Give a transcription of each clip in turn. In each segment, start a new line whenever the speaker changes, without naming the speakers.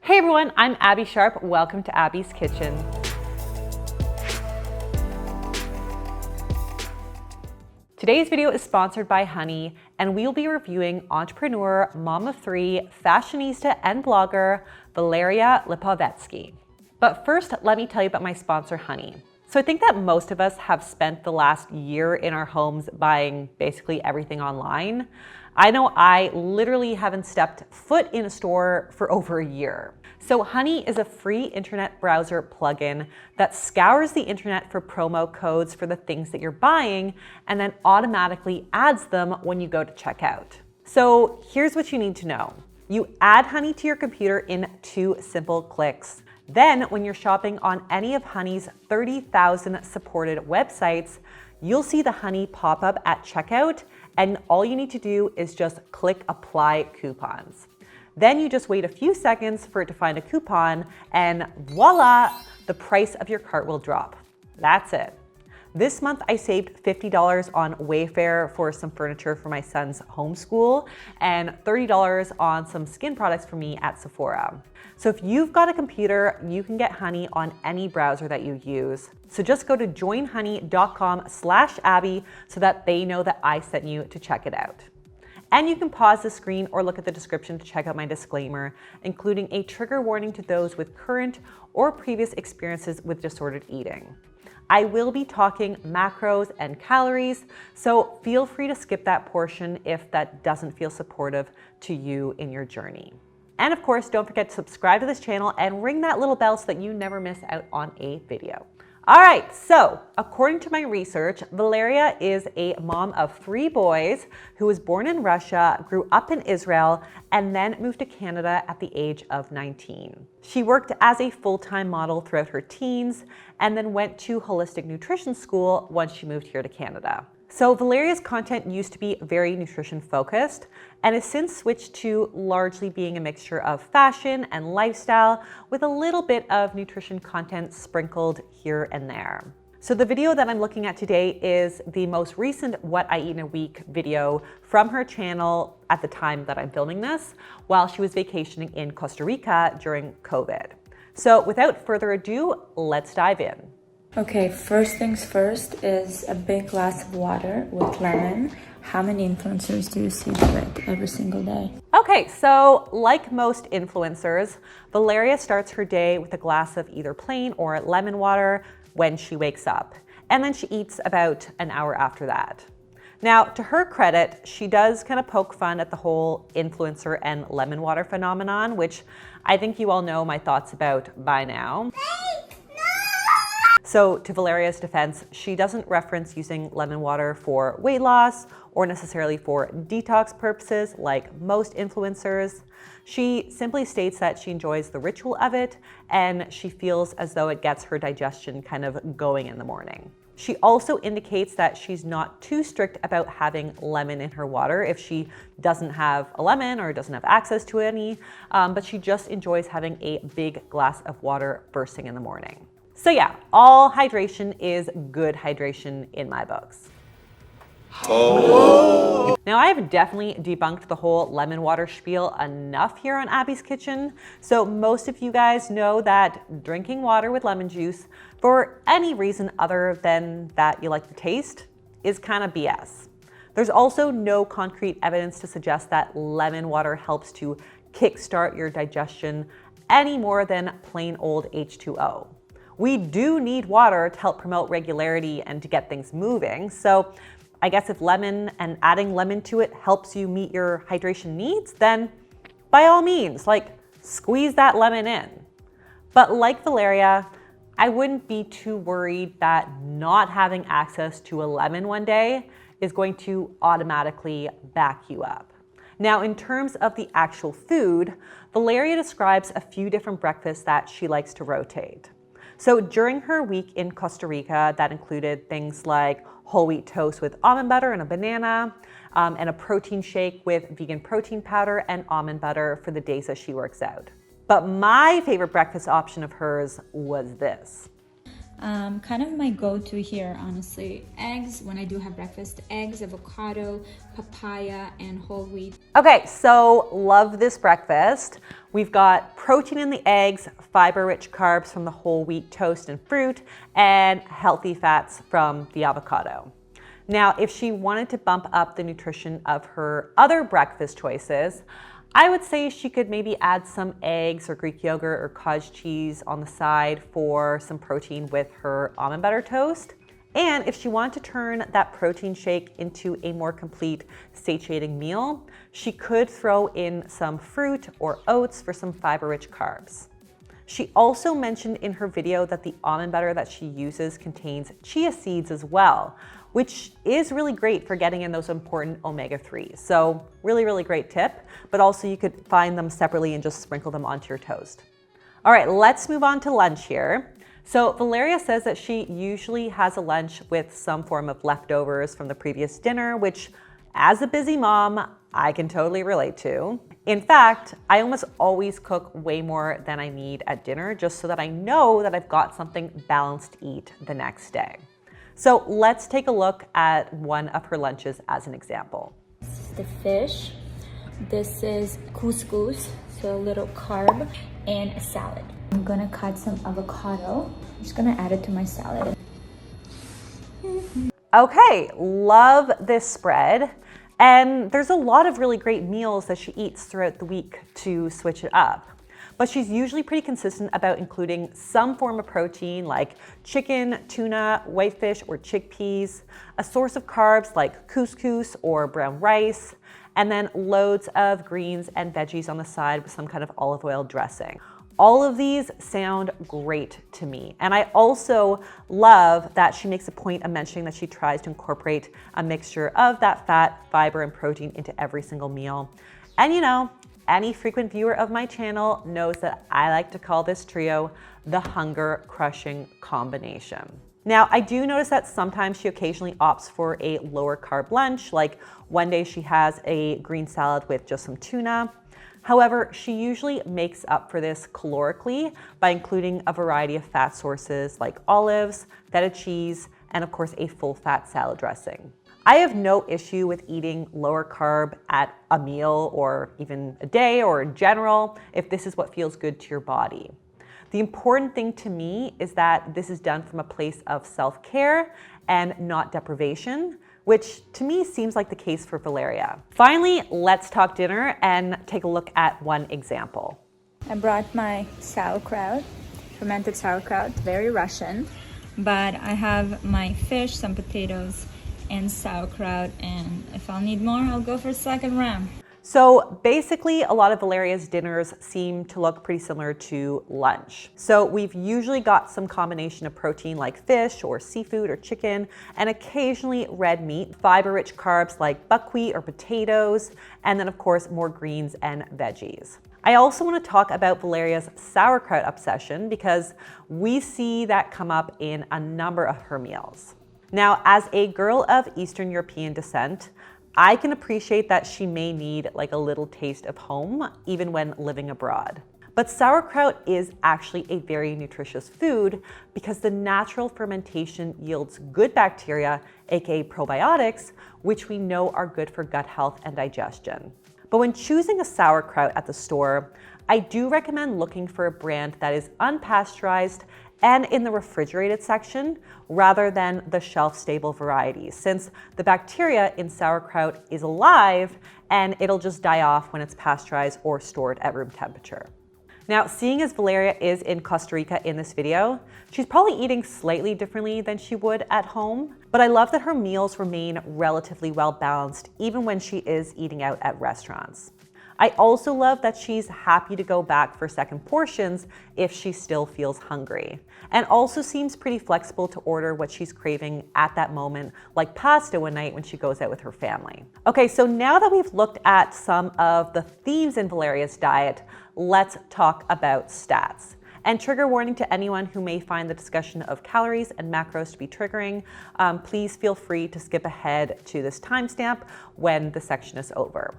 Hey everyone, I'm Abby Sharp. Welcome to Abby's Kitchen. Today's video is sponsored by Honey, and we'll be reviewing entrepreneur, mom of three, fashionista, and blogger, Valeria Lipovetsky. But first, let me tell you about my sponsor, Honey. So I think that most of us have spent the last year in our homes buying basically everything online. I know I literally haven't stepped foot in a store for over a year. So Honey is a free internet browser plugin that scours the internet for promo codes for the things that you're buying and then automatically adds them when you go to checkout. So here's what you need to know. You add Honey to your computer in 2 simple clicks. Then when you're shopping on any of Honey's 30,000 supported websites, you'll see the Honey pop up at checkout, and all you need to do is just click apply coupons. Then you just wait a few seconds for it to find a coupon, and voila, the price of your cart will drop. That's it. This month I saved $50 on Wayfair for some furniture for my son's homeschool and $30 on some skin products for me at Sephora. So if you've got a computer, you can get Honey on any browser that you use. So just go to joinhoney.com/Abby so that they know that I sent you to check it out. And you can pause the screen or look at the description to check out my disclaimer, including a trigger warning to those with current or previous experiences with disordered eating. I will be talking macros and calories, so feel free to skip that portion if that doesn't feel supportive to you in your journey. And of course, don't forget to subscribe to this channel and ring that little bell so that you never miss out on a video. All right, so according to my research, Valeria is a mom of 3 boys who was born in Russia, grew up in Israel, and then moved to Canada at the age of 19. She worked as a full-time model throughout her teens and then went to holistic nutrition school once she moved here to Canada. So Valeria's content used to be very nutrition focused and has since switched to largely being a mixture of fashion and lifestyle with a little bit of nutrition content sprinkled here and there. So the video that I'm looking at today is the most recent What I Eat in a Week video from her channel at the time that I'm filming this, while she was vacationing in Costa Rica during COVID. So without further ado, let's dive in.
Okay, first things first is a big glass of water with lemon. How many influencers do you see do it every single day?
Okay, so like most influencers, Valeria starts her day with a glass of either plain or lemon water when she wakes up, and then she eats about an hour after that. Now, to her credit, she does kind of poke fun at the whole influencer and lemon water phenomenon, which I think you all know my thoughts about by now. So to Valeria's defense, she doesn't reference using lemon water for weight loss or necessarily for detox purposes like most influencers. She simply states that she enjoys the ritual of it and she feels as though it gets her digestion kind of going in the morning. She also indicates that she's not too strict about having lemon in her water if she doesn't have a lemon or doesn't have access to any, but she just enjoys having a big glass of water first thing in the morning. So yeah, all hydration is good hydration in my books. Oh. Now I've definitely debunked the whole lemon water spiel enough here on Abby's Kitchen. So most of you guys know that drinking water with lemon juice for any reason other than that you like the taste is kind of BS. There's also no concrete evidence to suggest that lemon water helps to kickstart your digestion any more than plain old H2O. We do need water to help promote regularity and to get things moving. So I guess if lemon and adding lemon to it helps you meet your hydration needs, then by all means, squeeze that lemon in. But like Valeria, I wouldn't be too worried that not having access to a lemon one day is going to automatically back you up. Now, in terms of the actual food, Valeria describes a few different breakfasts that she likes to rotate. So during her week in Costa Rica, that included things like whole wheat toast with almond butter and a banana, and a protein shake with vegan protein powder and almond butter for the days that she works out. But my favorite breakfast option of hers was this.
Kind of my go-to here, honestly. Eggs, when I do have breakfast, eggs, avocado, papaya, and whole wheat.
Okay, so love this breakfast. We've got protein in the eggs, fiber-rich carbs from the whole wheat toast and fruit, and healthy fats from the avocado. Now, if she wanted to bump up the nutrition of her other breakfast choices, I would say she could maybe add some eggs or Greek yogurt or cottage cheese on the side for some protein with her almond butter toast. And if she wanted to turn that protein shake into a more complete, satiating meal, she could throw in some fruit or oats for some fiber-rich carbs. She also mentioned in her video that the almond butter that she uses contains chia seeds as well, which is really great for getting in those important omega-3s. So really, really great tip, but also you could find them separately and just sprinkle them onto your toast. All right, let's move on to lunch here. So Valeria says that she usually has a lunch with some form of leftovers from the previous dinner, which as a busy mom, I can totally relate to. In fact, I almost always cook way more than I need at dinner just so that I know that I've got something balanced to eat the next day. So let's take a look at one of her lunches as an example.
This is the fish. This is couscous, so a little carb, and a salad. I'm gonna cut some avocado. I'm just gonna add it to my salad.
Okay, love this spread. And there's a lot of really great meals that she eats throughout the week to switch it up. But she's usually pretty consistent about including some form of protein like chicken, tuna, whitefish, or chickpeas, a source of carbs like couscous or brown rice, and then loads of greens and veggies on the side with some kind of olive oil dressing. All of these sound great to me. And I also love that she makes a point of mentioning that she tries to incorporate a mixture of that fat, fiber, and protein into every single meal. And you know, any frequent viewer of my channel knows that I like to call this trio the hunger crushing combination. Now, I do notice that sometimes she occasionally opts for a lower carb lunch, like one day she has a green salad with just some tuna. However, she usually makes up for this calorically by including a variety of fat sources like olives, feta cheese, and of course a full fat salad dressing. I have no issue with eating lower carb at a meal or even a day or in general if this is what feels good to your body. The important thing to me is that this is done from a place of self-care and not deprivation, which to me seems like the case for Valeria. Finally, let's talk dinner and take a look at one example.
I brought my sauerkraut, fermented sauerkraut, very Russian, but I have my fish, some potatoes, and sauerkraut, and if I'll need more, I'll go for a second round.
So basically, a lot of Valeria's dinners seem to look pretty similar to lunch. So we've usually got some combination of protein like fish or seafood or chicken, and occasionally red meat, fiber-rich carbs like buckwheat or potatoes, and then of course more greens and veggies. I also want to talk about Valeria's sauerkraut obsession because we see that come up in a number of her meals. Now, as a girl of Eastern European descent, I can appreciate that she may need like a little taste of home, even when living abroad. But sauerkraut is actually a very nutritious food because the natural fermentation yields good bacteria, aka probiotics, which we know are good for gut health and digestion. But when choosing a sauerkraut at the store, I do recommend looking for a brand that is unpasteurized and in the refrigerated section rather than the shelf-stable varieties, since the bacteria in sauerkraut is alive and it'll just die off when it's pasteurized or stored at room temperature. Now, seeing as Valeria is in Costa Rica in this video, she's probably eating slightly differently than she would at home, but I love that her meals remain relatively well balanced even when she is eating out at restaurants. I also love that she's happy to go back for second portions if she still feels hungry, and also seems pretty flexible to order what she's craving at that moment, like pasta one night when she goes out with her family. Okay, so now that we've looked at some of the themes in Valeria's diet, let's talk about stats. And trigger warning to anyone who may find the discussion of calories and macros to be triggering, please feel free to skip ahead to this timestamp when the section is over.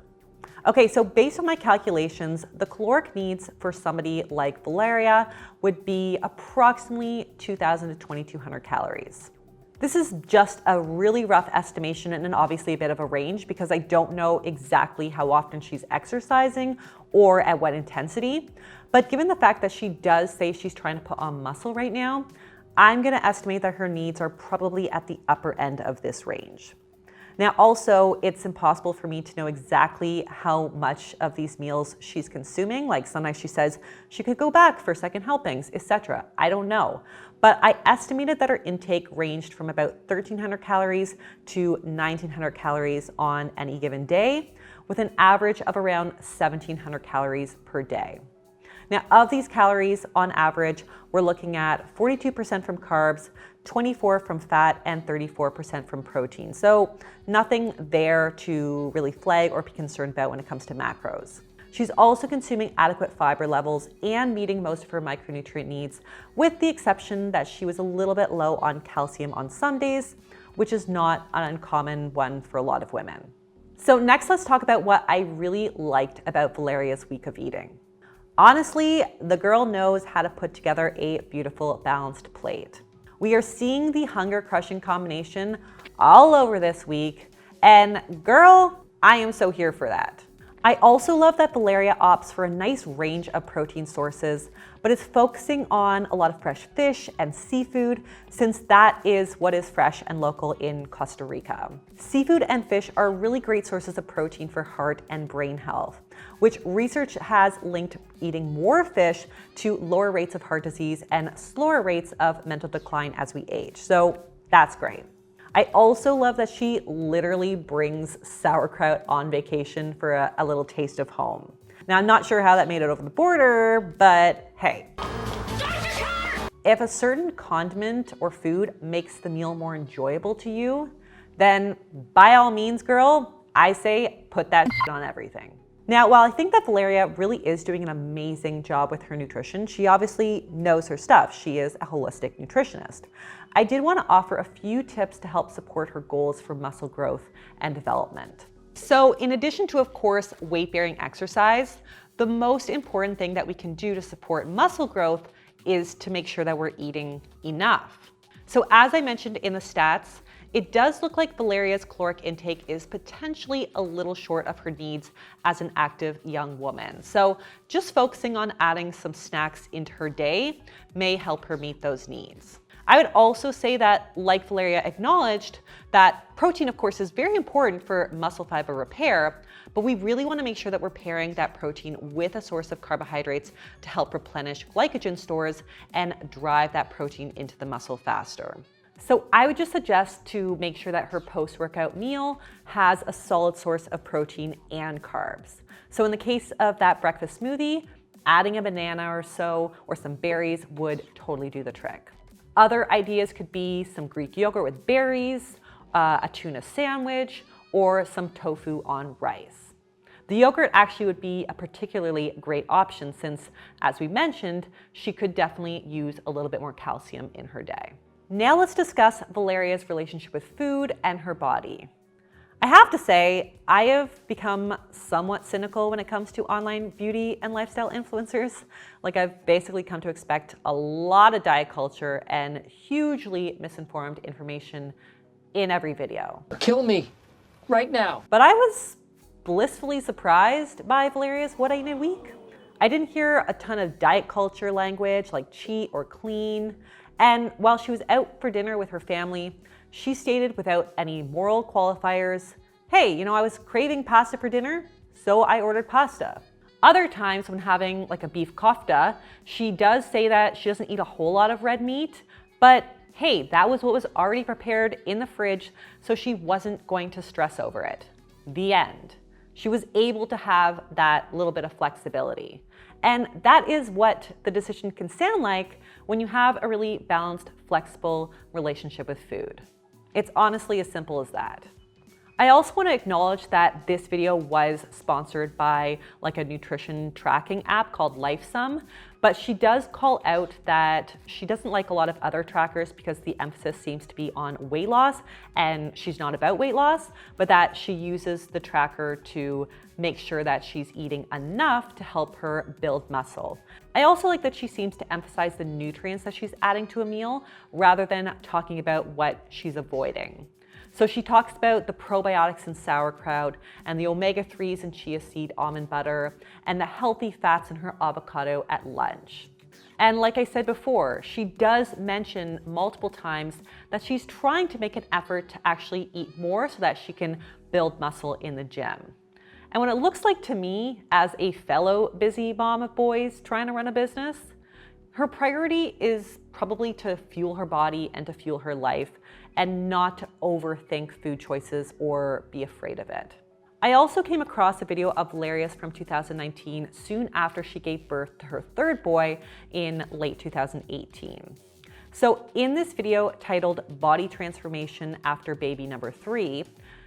Okay, so based on my calculations, the caloric needs for somebody like Valeria would be approximately 2,000 to 2,200 calories. This is just a really rough estimation and obviously a bit of a range because I don't know exactly how often she's exercising or at what intensity. But given the fact that she does say she's trying to put on muscle right now, I'm gonna estimate that her needs are probably at the upper end of this range. Now, also, it's impossible for me to know exactly how much of these meals she's consuming. Like sometimes she says she could go back for second helpings, etc. I don't know. But I estimated that her intake ranged from about 1,300 calories to 1,900 calories on any given day, with an average of around 1,700 calories per day. Now, of these calories, on average, we're looking at 42% from carbs, 24% from fat, and 34% from protein. So nothing there to really flag or be concerned about when it comes to macros. She's also consuming adequate fiber levels and meeting most of her micronutrient needs, with the exception that she was a little bit low on calcium on some days, which is not an uncommon one for a lot of women. So next, let's talk about what I really liked about Valeria's week of eating. Honestly, the girl knows how to put together a beautiful, balanced plate. We are seeing the hunger-crushing combination all over this week, and girl, I am so here for that. I also love that Valeria opts for a nice range of protein sources, but is focusing on a lot of fresh fish and seafood since that is what is fresh and local in Costa Rica. Seafood and fish are really great sources of protein for heart and brain health, which research has linked eating more fish to lower rates of heart disease and slower rates of mental decline as we age. So that's great. I also love that she literally brings sauerkraut on vacation for a little taste of home. Now, I'm not sure how that made it over the border, but hey. If a certain condiment or food makes the meal more enjoyable to you, then by all means, girl, I say put that on everything. Now, while I think that Valeria really is doing an amazing job with her nutrition, she obviously knows her stuff. She is a holistic nutritionist. I did want to offer a few tips to help support her goals for muscle growth and development. So in addition to, of course, weight-bearing exercise, the most important thing that we can do to support muscle growth is to make sure that we're eating enough. So as I mentioned in the stats, it does look like Valeria's caloric intake is potentially a little short of her needs as an active young woman. So just focusing on adding some snacks into her day may help her meet those needs. I would also say that, like Valeria acknowledged, that protein, of course, is very important for muscle fiber repair, but we really want to make sure that we're pairing that protein with a source of carbohydrates to help replenish glycogen stores and drive that protein into the muscle faster. So I would just suggest to make sure that her post-workout meal has a solid source of protein and carbs. So in the case of that breakfast smoothie, adding a banana or so or some berries would totally do the trick. Other ideas could be some Greek yogurt with berries, a tuna sandwich, or some tofu on rice. The yogurt actually would be a particularly great option since, as we mentioned, she could definitely use a little bit more calcium in her day. Now let's discuss Valeria's relationship with food and her body. I have to say, I have become somewhat cynical when it comes to online beauty and lifestyle influencers. Like, I've basically come to expect a lot of diet culture and hugely misinformed information in every video.
Kill me right now.
But I was blissfully surprised by Valeria's What I Eat in a Week. I didn't hear a ton of diet culture language like cheat or clean. And while she was out for dinner with her family, she stated without any moral qualifiers, hey, I was craving pasta for dinner, so I ordered pasta. Other times when having like a beef kofta, she does say that she doesn't eat a whole lot of red meat, but hey, that was what was already prepared in the fridge, so she wasn't going to stress over it. The end. She was able to have that little bit of flexibility. And that is what the decision can sound like when you have a really balanced, flexible relationship with food. It's honestly as simple as that. I also want to acknowledge that this video was sponsored by like a nutrition tracking app called LifeSum, but she does call out that she doesn't like a lot of other trackers because the emphasis seems to be on weight loss, and she's not about weight loss, but that she uses the tracker to make sure that she's eating enough to help her build muscle. I also like that she seems to emphasize the nutrients that she's adding to a meal rather than talking about what she's avoiding. So she talks about the probiotics in sauerkraut and the omega-3s in chia seed almond butter and the healthy fats in her avocado at lunch. And like I said before, she does mention multiple times that she's trying to make an effort to actually eat more so that she can build muscle in the gym. And what it looks like to me as a fellow busy mom of boys trying to run a business, her priority is probably to fuel her body and to fuel her life and not to overthink food choices or be afraid of it. I also came across a video of Valeria's from 2019, soon after she gave birth to her third boy in late 2018. So in this video titled Body Transformation After Baby Number 3,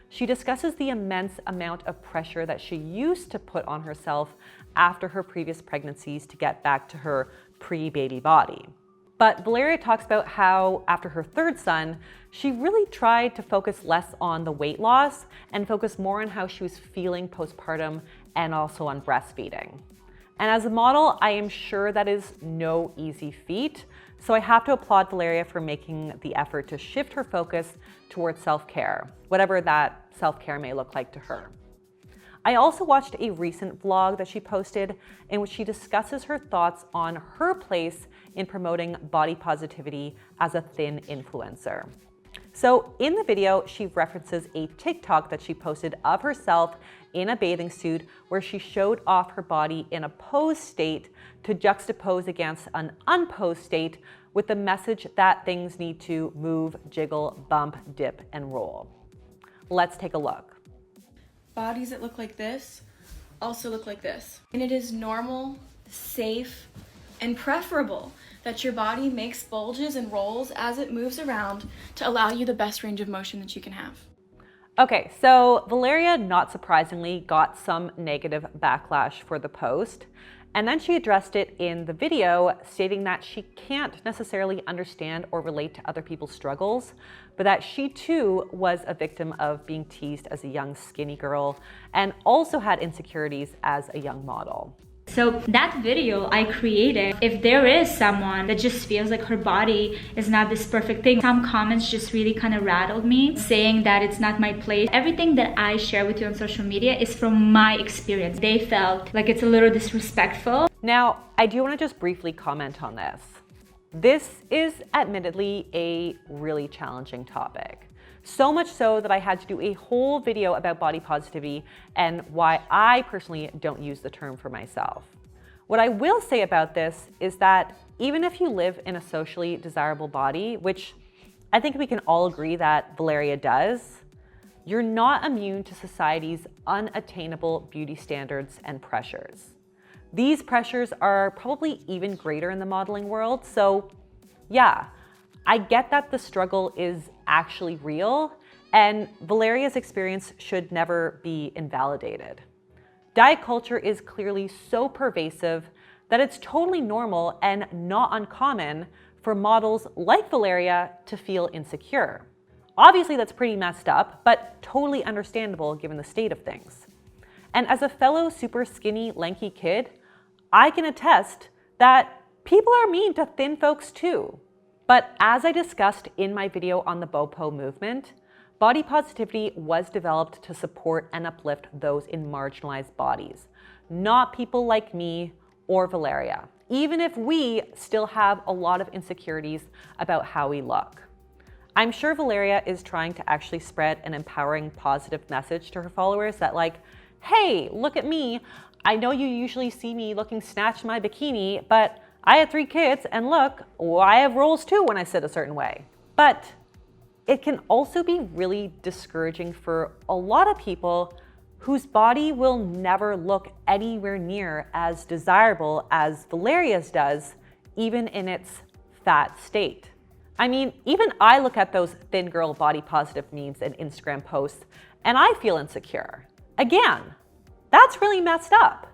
she discusses the immense amount of pressure that she used to put on herself after her previous pregnancies to get back to her pre-baby body. But Valeria talks about how after her third son, she really tried to focus less on the weight loss and focus more on how she was feeling postpartum and also on breastfeeding. And as a model, I am sure that is no easy feat. So I have to applaud Valeria for making the effort to shift her focus towards self-care, whatever that self-care may look like to her. I also watched a recent vlog that she posted in which she discusses her thoughts on her place in promoting body positivity as a thin influencer. So in the video, she references a TikTok that she posted of herself in a bathing suit where she showed off her body in a posed state to juxtapose against an unposed state with the message that things need to move, jiggle, bump, dip, and roll. Let's take a look.
Bodies that look like this also look like this. And it is normal, safe, and preferable that your body makes bulges and rolls as it moves around to allow you the best range of motion that you can have.
Okay, so Valeria, not surprisingly, got some negative backlash for the post. And then she addressed it in the video, stating that she can't necessarily understand or relate to other people's struggles, but that she too was a victim of being teased as a young skinny girl and also had insecurities as a young model.
So that video I created, if there is someone that just feels like her body is not this perfect thing, some comments just really kind of rattled me, saying that it's not my place. Everything that I share with you on social media is from my experience. They felt like it's a little disrespectful.
Now, I do want to just briefly comment on this. This is admittedly a really challenging topic. So much so that I had to do a whole video about body positivity and why I personally don't use the term for myself. What I will say about this is that even if you live in a socially desirable body, which I think we can all agree that Valeria does, you're not immune to society's unattainable beauty standards and pressures. These pressures are probably even greater in the modeling world, so yeah, I get that the struggle is actually real, and Valeria's experience should never be invalidated. Diet culture is clearly so pervasive that it's totally normal and not uncommon for models like Valeria to feel insecure. Obviously, that's pretty messed up, but totally understandable given the state of things. And as a fellow super skinny, lanky kid, I can attest that people are mean to thin folks too. But as I discussed in my video on the BOPO movement, body positivity was developed to support and uplift those in marginalized bodies, not people like me or Valeria, even if we still have a lot of insecurities about how we look. I'm sure Valeria is trying to actually spread an empowering, positive message to her followers that like, hey, look at me. I know you usually see me looking snatched in my bikini, but I had 3 kids, and look, I have rolls too when I sit a certain way. But it can also be really discouraging for a lot of people whose body will never look anywhere near as desirable as Valeria's does, even in its fat state. I mean, even I look at those thin girl body positive memes and Instagram posts, and I feel insecure. Again, that's really messed up.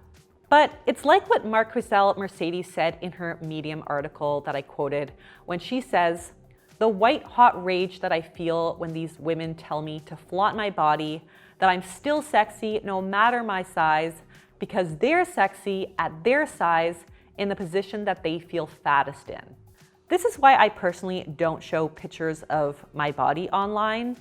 But it's like what Marquiselle Mercedes said in her Medium article that I quoted when she says, "The white hot rage that I feel when these women tell me to flaunt my body, that I'm still sexy no matter my size, because they're sexy at their size in the position that they feel fattest in." This is why I personally don't show pictures of my body online,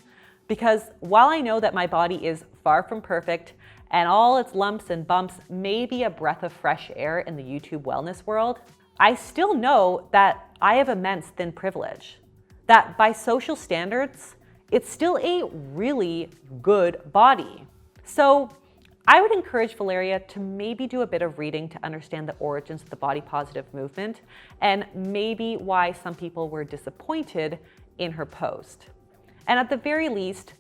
because while I know that my body is far from perfect and all its lumps and bumps may be a breath of fresh air in the YouTube wellness world, I still know that I have immense thin privilege. That by social standards, it's still a really good body. So I would encourage Valeria to maybe do a bit of reading to understand the origins of the body positive movement and maybe why some people were disappointed in her post. And at the very least,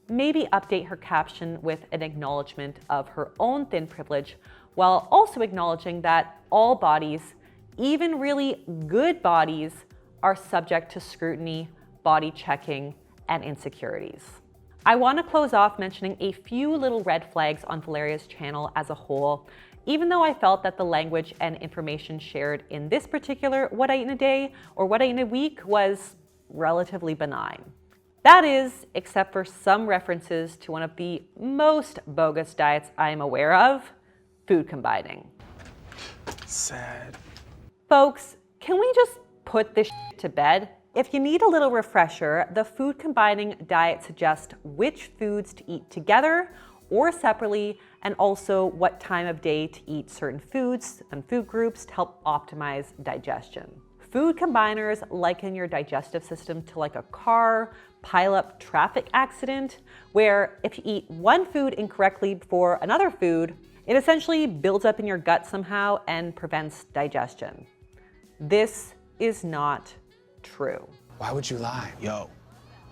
maybe update her caption with an acknowledgement of her own thin privilege while also acknowledging that all bodies, even really good bodies, are subject to scrutiny, body checking, and insecurities. I want to close off mentioning a few little red flags on Valeria's channel as a whole, even though I felt that the language and information shared in this particular What I Eat in a Day or What I Eat in a Week was relatively benign. That is, except for some references to one of the most bogus diets I am aware of, food combining.
Sad.
Folks, can we just put this shit to bed? If you need a little refresher, the food combining diet suggests which foods to eat together or separately, and also what time of day to eat certain foods and food groups to help optimize digestion. Food combiners liken your digestive system to like a car pileup traffic accident, where if you eat one food incorrectly before another food, it essentially builds up in your gut somehow and prevents digestion. This is not true.
Why would you lie?
Yo,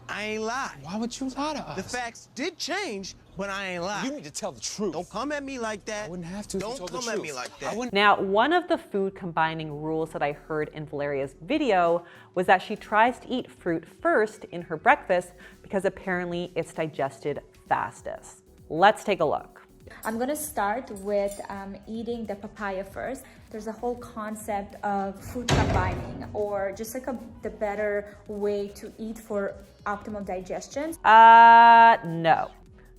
I ain't lie.
Why would you lie to us?
The facts did change, but I ain't lie.
You need to tell the truth.
Don't come at me like that.
I wouldn't have to if you
Don't
told the
come at
truth.
me like
I
that.
wouldn't.
Now, one of the food combining rules that I heard in Valeria's video was that she tries to eat fruit first in her breakfast because apparently it's digested fastest. Let's take a look.
I'm gonna start with eating the papaya first. There's a whole concept of food combining, or just like the better way to eat for optimal digestion.
No.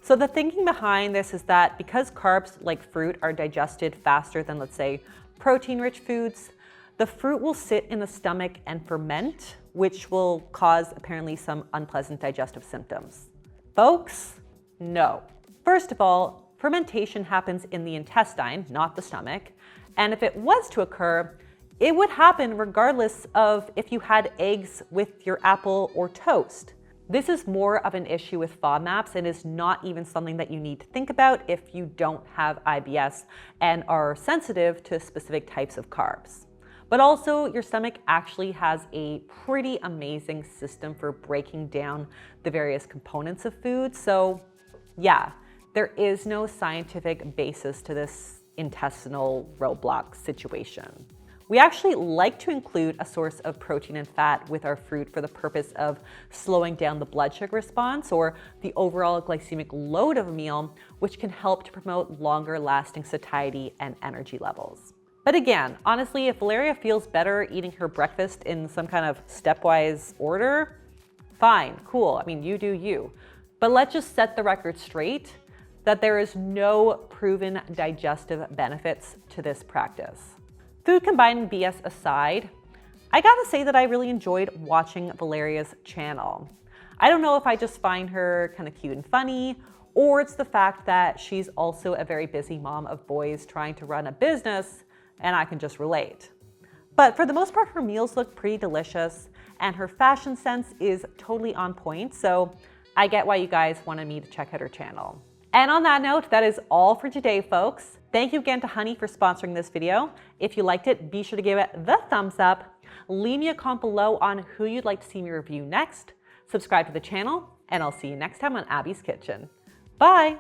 So the thinking behind this is that because carbs like fruit are digested faster than, let's say, protein-rich foods, the fruit will sit in the stomach and ferment, which will cause apparently some unpleasant digestive symptoms. Folks, no. First of all, fermentation happens in the intestine, not the stomach. And if it was to occur, it would happen regardless of if you had eggs with your apple or toast. This is more of an issue with FODMAPs and is not even something that you need to think about if you don't have IBS and are sensitive to specific types of carbs. But also, your stomach actually has a pretty amazing system for breaking down the various components of food. So yeah, there is no scientific basis to this intestinal roadblock situation. We actually like to include a source of protein and fat with our fruit for the purpose of slowing down the blood sugar response or the overall glycemic load of a meal, which can help to promote longer lasting satiety and energy levels. But again, honestly, if Valeria feels better eating her breakfast in some kind of stepwise order, fine, cool. I mean, you do you. But let's just set the record straight that there is no proven digestive benefits to this practice. Food combining BS aside, I gotta say that I really enjoyed watching Valeria's channel. I don't know if I just find her kind of cute and funny, or it's the fact that she's also a very busy mom of boys trying to run a business, and I can just relate. But for the most part, her meals look pretty delicious, and her fashion sense is totally on point, so I get why you guys wanted me to check out her channel. And on that note, that is all for today, folks. Thank you again to Honey for sponsoring this video. If you liked it, be sure to give it the thumbs up. Leave me a comment below on who you'd like to see me review next. Subscribe to the channel, and I'll see you next time on Abby's Kitchen. Bye.